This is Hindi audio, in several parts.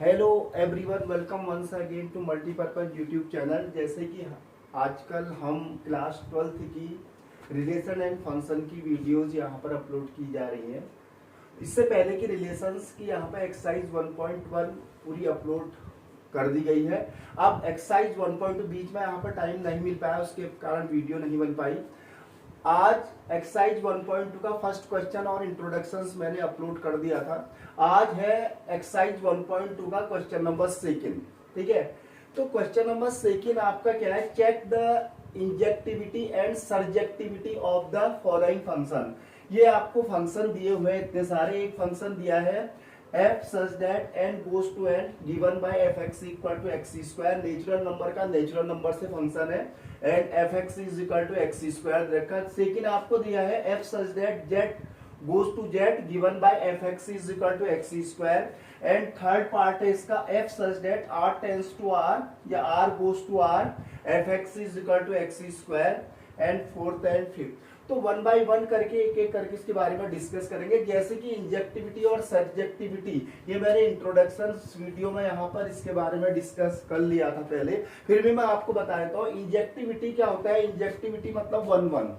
Hello everyone, welcome once again to multipurpose YouTube channel. जैसे कि आजकल हम क्लास 12th की रिलेशन एंड फंक्शन की वीडियोस यहाँ पर अपलोड की जा रही हैं। इससे पहले की रिलेशंस की यहाँ पर एक्सरसाइज 1.1 पूरी अपलोड कर दी गई है। अब एक्सरसाइज 1.2 बीच में यहाँ पर टाइम नहीं मिल पाया, उसके कारण वीडियो नहीं बन पाई। आज एक्सरसाइज 1.2 का फर्स्ट क्वेश्चन और इंट्रोडक्शंस मैंने अपलोड कर दिया था। आज है एक्सरसाइज 1.2 का क्वेश्चन नंबर सेकंड। ठीक है, तो क्वेश्चन नंबर सेकंड आपका क्या है? Check the injectivity and surjectivity of the following function. ये आपको फंक्शन दिए हुए इतने सारे। एक फंक्शन दिया है f such that n goes to n given by fx equal to x square. Natural number का नेचुरल नंबर से फंक्शन है and fx is equal to x square रखा। सेकेंड आपको दिया है f such that z goes to z given by fx is equal to x square. And third part है इसका f such that r tends to r या r goes to r fx is equal to x square. And fourth and fifth. तो वन बाय वन करके एक एक करके इसके बारे में डिस्कस करेंगे। जैसे कि इंजेक्टिविटी और सर्जेक्टिविटी, ये मैंने इंट्रोडक्शन वीडियो में यहाँ पर इसके बारे में डिस्कस कर लिया था पहले, फिर भी मैं आपको बता देता हूँ। इंजेक्टिविटी क्या होता है? इंजेक्टिविटी मतलब one one.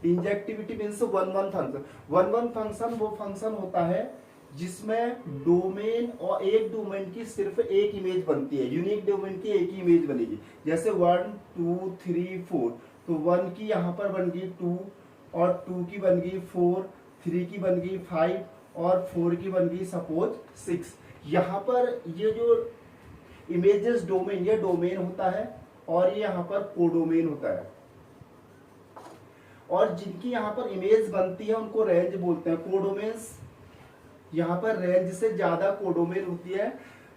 Injectivity means one one function. One one function वो फंक्शन होता है जिसमें डोमेन और एक डोमेन की सिर्फ एक इमेज बनती है। यूनिक डोमेन की एक ही इमेज बनेगी। जैसे 1 2 3 4, तो 1 की यहाँ पर बन गई 2 और 2 की बन गई 4, 3 की बन गई 5 और 4 की बन गई सपोज 6। यहाँ पर ये जो इमेजेस डोमेन, ये डोमेन होता है और ये यहाँ पर कोडोमेन होता है। और जिनकी यहाँ पर इमेज बनती है उनको रेंज बोलते हैं। कोडोमेन्स यहाँ पर रेंज से ज्यादा कोडोमेन होती है।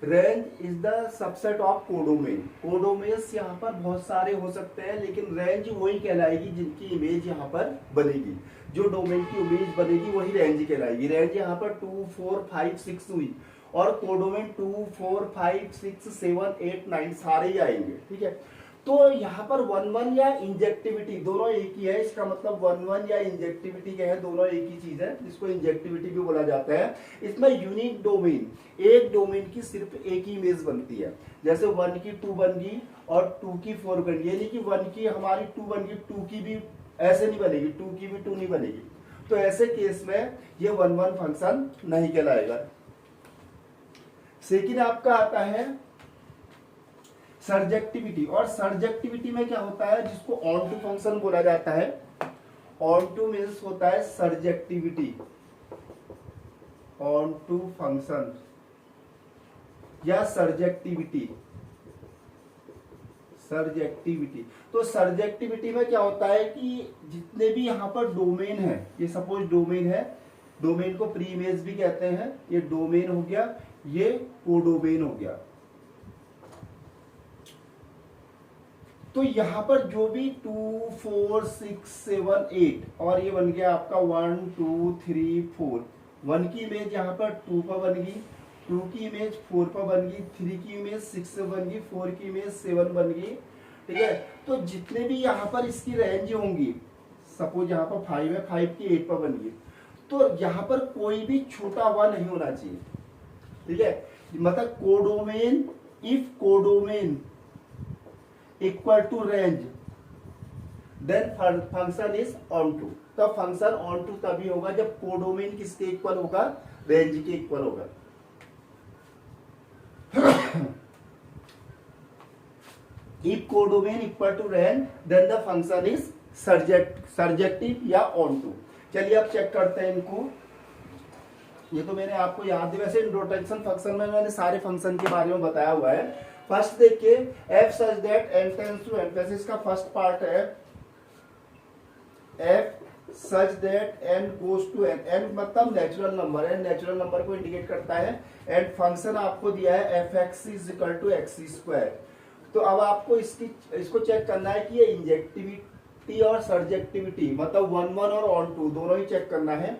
Range is the subset of codomain. Codomains यहाँ पर बहुत सारे हो सकते हैं, लेकिन रेंज वही कहलाएगी जिनकी इमेज यहाँ पर बनेगी। जो डोमेन की इमेज बनेगी वही रेंज कहलाएगी। रेंज यहाँ पर 2 4 5 6 हुई और कोडोमेन 2 4 5 6 7 8 9 सारे ही आएंगे। ठीक है, तो यहाँ पर वन वन या इंजेक्टिविटी दोनों एक ही है। इसका मतलब वन वन या इंजेक्टिविटी क्या है? दोनों एक ही चीज है, जिसको इंजेक्टिविटी भी बोला जाता है। इसमें यूनिक डोमेन, एक डोमेन की सिर्फ एक ही इमेज बनती है। जैसे 1 की 2 बन गई और 2 की 4 बन गई, यानी कि 1 की हमारी 2 बन गई, 2 की भी ऐसे नहीं बनेगी, 2 की भी 2 नहीं बनेगी। तो ऐसे केस में ये वन वन फंक्शन नहीं कहलाएगा। सेकेंड आपका आता है सर्जेक्टिविटी। और सर्जेक्टिविटी में क्या होता है? जिसको ऑन टू फंक्शन बोला जाता है। ऑन टू मीन्स होता है सर्जेक्टिविटी, ऑन टू फंक्शन या सर्जेक्टिविटी। सर्जेक्टिविटी, तो सर्जेक्टिविटी में क्या होता है कि जितने भी यहाँ पर डोमेन है, ये सपोज डोमेन है, डोमेन को प्री इमेज भी कहते हैं। ये डोमेन हो गया, ये कोडोमेन हो गया। तो यहां पर जो भी 2 4 6 7 8 और ये बन गया आपका 1 2 3 4। 1 की इमेज यहाँ पर 2 पर बन गई, 2 की इमेज 4 पर बन गई, 3 की इमेज 6 पर बन गई, 4 की इमेज 7 बन गई। ठीक है, तो जितने भी यहाँ पर इसकी रेंज होंगी, सपोज यहाँ पर 5 है, 5 की 8 पर बन गई, तो यहाँ पर कोई भी छोटा हुआ नहीं होना चाहिए। ठीक है, मतलब codomain, if codomain equal to range then function is onto. तब फंक्शन ऑन टू तभी होगा जब कोडोमेन किसके इक्वल होगा? रेंज के इक्वल होगा। If codomain equal to range then the function is surjective or onto. चलिए अब चेक करते हैं इनको। ये तो मैंने आपको याद है, वैसे इंट्रोडक्शन फंक्शन में मैंने सारे फंक्शन के बारे में बताया हुआ है। फर्स्ट देखिए, f such that n tends to n, वैसे इसका फर्स्ट पार्ट है f such that n goes to n। n मतलब नेचुरल नंबर है, नेचुरल नंबर को इंडिकेट करता है। एंड फंक्शन आपको दिया है fx is equal to x square. तो अब आपको इसको चेक करना है कि ये इंजेक्टिविटी और सर्जेक्टिविटी मतलब वन वन और ऑन टू दोनों ही चेक करना है।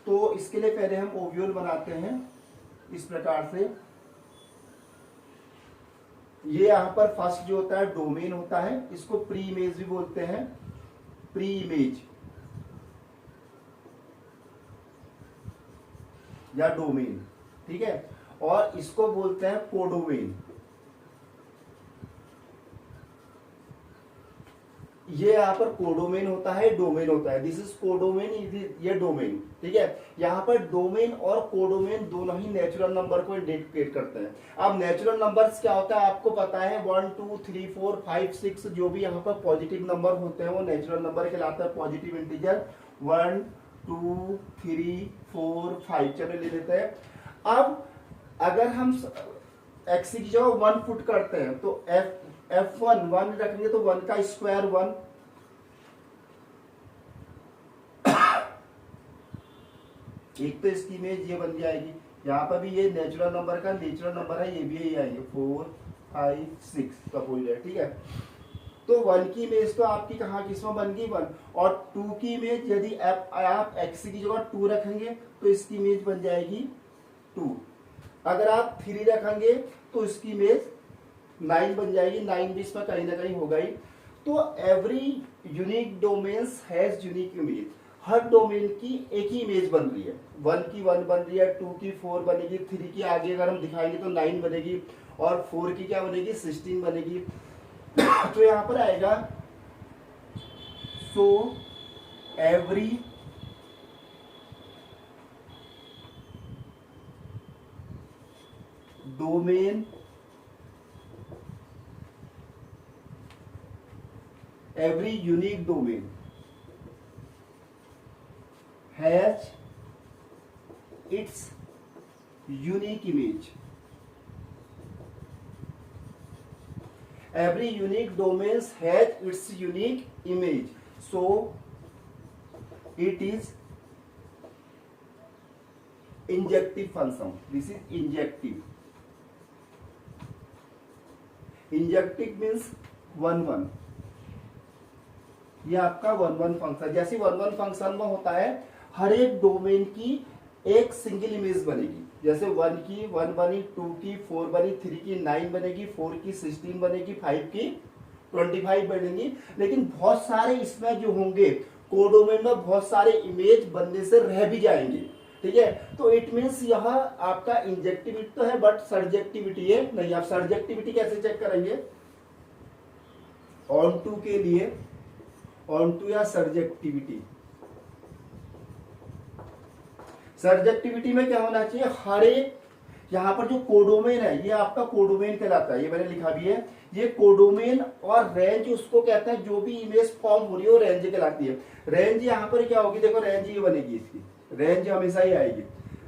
तो इसके लिए पहले हम ओव्यूल बनाते हैं इस प्रकार से। ये यहाँ पर फर्स्ट जो होता है डोमेन होता है, इसको प्री इमेज भी बोलते हैं। प्री इमेज या डोमेन। ठीक है, और इसको बोलते हैं कोडोमेन। ये यहाँ पर कोडोमेन होता है, डोमेन होता है। दिस इज कोडोमेन, ये डोमेन, ठीक है। यहाँ पर डोमेन और कोडोमेन दोनों ही नेचुरल नंबर को इंडिकेट करते हैं। अब नेचुरल नंबर्स क्या होता है आपको पता है, 1 2 3 4 5 6 जो भी यहाँ पर पॉजिटिव नंबर होते हैं वो नेचुरल नंबर कहलाता है, पॉजिटिव इंटीजर। 1 2 3 4 5 चलो ले लेते हैं। अब अगर हम एक्स की जगह 1 पुट करते हैं तो F1 1 रखेंगे तो 1 का स्क्वायर 1, एक तो इसकी इमेज ये बन जाएगी। यहाँ पर भी ये नेचुरल नंबर का नेचुरल नंबर है, ये भी यही आएंगे 4 5 6 का कोई है, ठीक है। तो 1 की इमेज तो आपकी कहाँ किसमें बन गई 1, और 2 की इमेज यदि आप x की जगह 2 रखेंगे तो इसकी इमेज बन जाएगी 2। अगर आप 3 रखेंगे तो इसकी इमेज 9 बन जाएगी, 9 भी इसमें कहीं ना कहीं होगा ही। तो every unique domains has unique image, her domain की एक ही इमेज बन रही है। 1 की 1 बन रही है, 2 की 4 बनेगी, 3 की आगे अगर हम दिखाएंगे तो 9 बनेगी, और 4 की क्या बनेगी 16 बनेगी। तो यहाँ पर आएगा so every domain every unique domain has its unique image. Every unique domain has its unique image, so it is injective function. This is injective. Injective means 1 1, ये आपका 1 1 फंक्शन। जैसे 1 1 फंक्शन में होता है हर एक डोमेन की एक सिंगल इमेज बनेगी, जैसे 1 की 1 बनी, 2 की 4 बनी, 3 की 9 बनेगी, 4 की 16 बनेगी, 5 की 25 बनेगी। लेकिन बहुत सारे इसमें जो होंगे कोडोमेन में बहुत सारे इमेज बनने से रह भी जाएंगे, ठीक है। तो इट मीन्स यह आपका इंजेक्टिविटी तो है बट सर्जेक्टिविटी है नहीं। आप सर्जेक्टिविटी कैसे चेक करेंगे, ऑन टू के लिए ऑनटू या सर्जेक्टिविटी। सर्जेक्टिविटी में क्या होना चाहिए, हर एक यहाँ पर जो कोडोमेन है ये आपका कोडोमेन कहलाता है, ये मैंने लिखा भी है। ये कोडोमेन और रेंज उसको कहते हैं जो भी इमेज फॉर्म हो रही है वो रेंज कहलाती है। रेंज यहाँ पर क्या होगी, देखो रेंज ये बनेगी, इसकी रेंज हमेशा ही आएगी।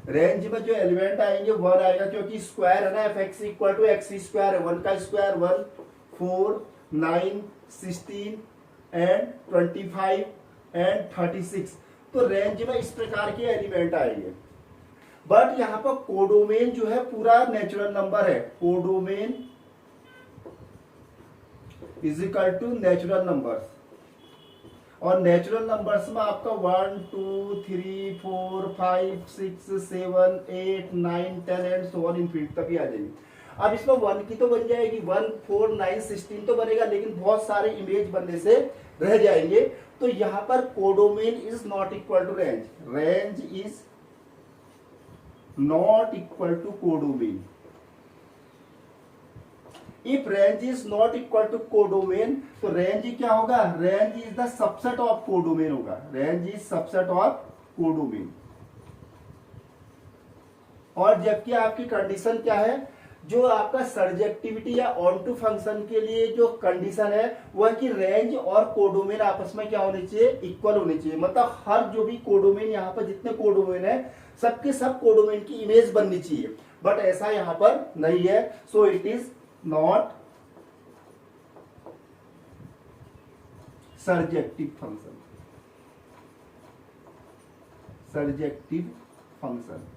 रेंज में जो एलिमेंट आएंगे 1 आएगा क्योंकि स्क्वायर है ना, fx equal to x square है, 1 का स्क्वायर 1, 4 9 16 एंड 25 एंड 36। तो रेंज में इस प्रकार के एलिमेंट आएंगे। बट यहाँ पर कोडोमेन जो है पूरा नेचुरल नंबर है, codomain is equal to natural numbers, और नेचुरल नंबर्स में आपका 1 2 3 4 5 6 7 8 9 10 एंड सो ऑन इनफिनिटी तक ही आ जाएगी। अब इसमें 1 की तो बन जाएगी, 1 4 9 16 तो बनेगा, लेकिन बहुत सारे इमेज बनने से रह जाएंगे। तो यहाँ पर codomain is not equal to range, range is not equal to codomain. If range is not equal to codomain तो रेंज क्या होगा, range is the subset of codomain होगा, range is subset of codomain. और जबकि आपकी कंडीशन क्या है, जो आपका सर्जेक्टिविटी या ऑनटू फंक्शन के लिए जो कंडीशन है वह कि रेंज और कोडोमेन आपस में क्या होने चाहिए, इक्वल होने चाहिए। मतलब हर जो भी कोडोमेन यहाँ पर जितने कोडोमेन है सबके सब कोडोमेन की इमेज बननी चाहिए, बट ऐसा यहाँ पर नहीं है। सो it is not surjective function, surjective function.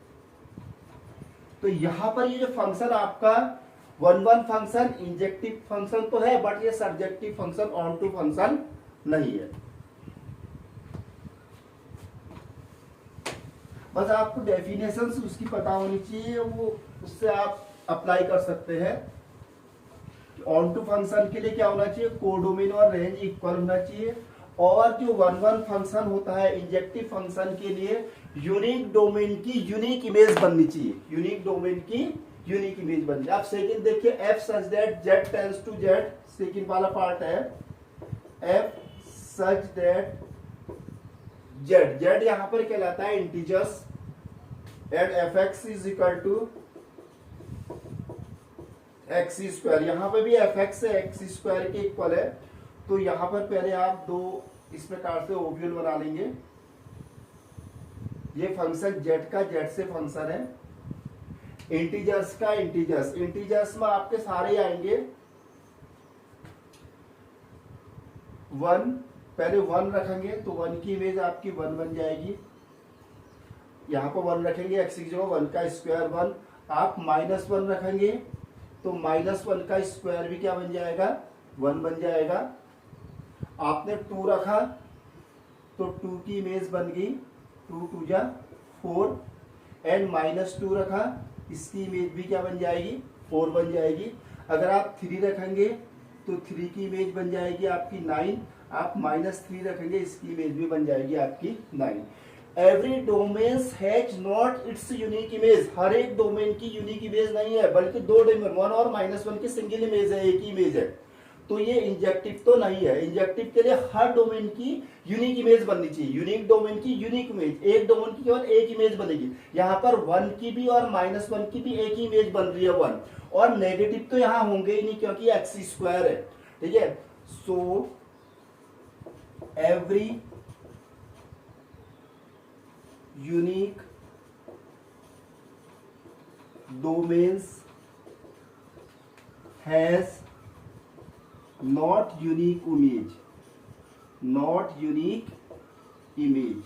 तो यहां पर ये जो फंक्शन आपका 1 1 फंक्शन इंजेक्टिव फंक्शन तो है, बट ये surjective function onto function नहीं है। बस आपको डेफिनेशन उसकी पता होनी चाहिए, वो उससे आप अप्लाई कर सकते हैं। ऑन टू फंक्शन के लिए क्या होना चाहिए, कोडोमेन और रेंज इक्वल होना चाहिए, और जो 1 1 फंक्शन होता है इंजेक्टिव फंक्शन के लिए यूनिक डोमेन की यूनिक इमेज बननी चाहिए, यूनिक डोमेन की यूनिक इमेज बननी चाहिए। अब सेकंड देखिए, f such that z tends to z, second वाला पार्ट है f such that z, z यहां पर कहलाता है integers and f x is equal to x square, यहां पर भी एफ एक्स एक्स स्क्वायर के इक्वल है। तो यहां पर पहले आप दो इस प्रकार से ओब्यूल बना लेंगे। ये फंक्शन जेड का जेड से फंक्शन है, इंटीजर्स का इंटीजर्स, इंटीजर्स में आपके सारे आएंगे वन, पहले वन रखेंगे तो वन की इमेज आपकी वन बन जाएगी, यहां पर वन रखेंगे एक्स की जगह वन का स्क्वायर वन। आप माइनस वन रखेंगे तो माइनस वन का स्क्वायर भी क्या बन जाएगा, वन बन जाएगा। आपने टू रखा तो टू की इमेज बन गई टू टू जा फोर, एंड माइनस टू रखा इसकी इमेज भी क्या बन जाएगी, फोर बन जाएगी। अगर आप थ्री रखेंगे तो थ्री की इमेज बन जाएगी आपकी नाइन, आप माइनस थ्री रखेंगे इसकी इमेज भी बन जाएगी आपकी nine. Every domains has not its unique image, हर एक डोमेन की यूनिक इमेज नहीं है, बल्कि दो डोमेन वन और माइनस वन की सिंगल इमेज है, एक ही इमेज है। तो ये इंजेक्टिव तो नहीं है, इंजेक्टिव के लिए हर डोमेन की यूनिक इमेज बननी चाहिए, यूनिक डोमेन की यूनिक इमेज, एक डोमेन की केवल एक इमेज बनेगी। यहाँ पर वन की भी और माइनस वन की भी एक ही इमेज बन रही है वन, और नेगेटिव तो यहाँ होंगे ही नहीं क्योंकि एक्स स्क्वायर है, ठीक है। So every unique domains has not unique image, not unique image,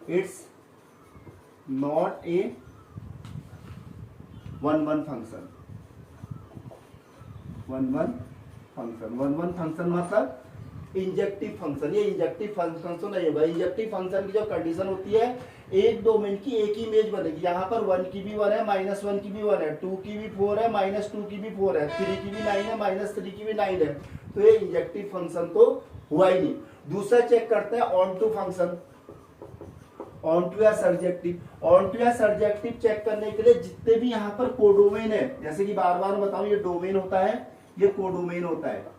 it's not a one function, one function मतलब इंजेक्टिव फंक्शन, ये इंजेक्टिव फंक्शन तो नहीं होगा। इंजेक्टिव फंक्शन की जो कंडीशन होती है, एक डोमेन की एक ही इमेज बनेगी, यहाँ पर वन की भी वन है, माइनस वन की भी वन है, टू की भी फोर है, माइनस टू की भी फोर है, थ्री की भी नाइन है, माइनस थ्री की भी नाइन है। तो ये इंजेक्टिव फंक्शन तो हुआ ही नहीं। दूसरा चेक करते हैं onto function, onto या सर्जेक्टिव। ऑन टू या सर्जेक्टिव चेक करने के लिए जितने भी यहाँ पर कोडोमेन है, जैसे कि बार बार बताऊं, ये डोमेन होता है, ये कोडोमेन होता है,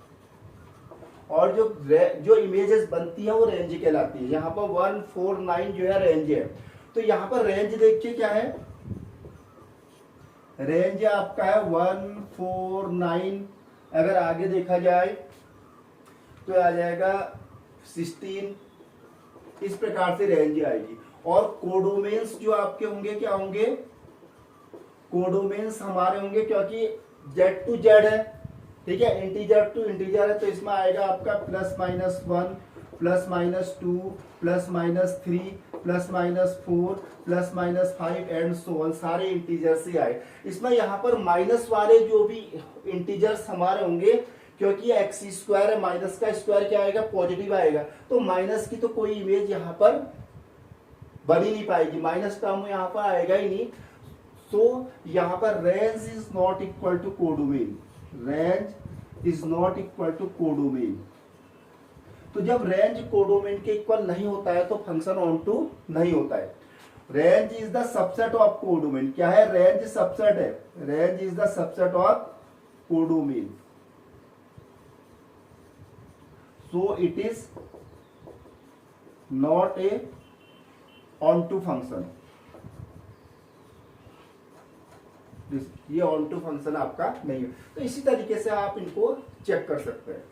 और जो इमेजेस बनती है वो रेंज कहलाती है। यहाँ पर 149 जो है रेंज है। तो यहाँ पर रेंज देखिए क्या है, रेंज आपका है 149, अगर आगे देखा जाए तो आ जाएगा 16, इस प्रकार से रेंज आएगी। और कोडोमेन्स जो आपके होंगे क्या होंगे, कोडोमेन्स हमारे होंगे क्योंकि जेड टू जेड है, ठीक है, इंटीजर टू इंटीजर है, तो इसमें आएगा आपका plus minus one, plus minus two, plus minus three, plus minus four, plus minus five and so on, सारे इंटीजर से आए। इसमें यहाँ पर माइनस वाले जो भी इंटीजर्स हमारे होंगे, क्योंकि एक्स स्क्वायर है, माइनस का स्क्वायर क्या आएगा, पॉजिटिव आएगा, तो माइनस की तो कोई इमेज यहाँ पर बन ही नहीं पाएगी, माइनस टर्म यहाँ पर आएगा ही नहीं। सो यहाँ पर range is not equal to codomain, range is not equal to codomain. तो जब रेंज कोडोमेन के इक्वल नहीं होता है तो फंक्शन ऑन टू नहीं होता है। Range is the subset of codomain, क्या है, रेंज सबसेट है, range is the subset of codomain, so it is not a onto function. ये ऑन टू फंक्शन आपका नहीं है। तो इसी तरीके से आप इनको चेक कर सकते हैं।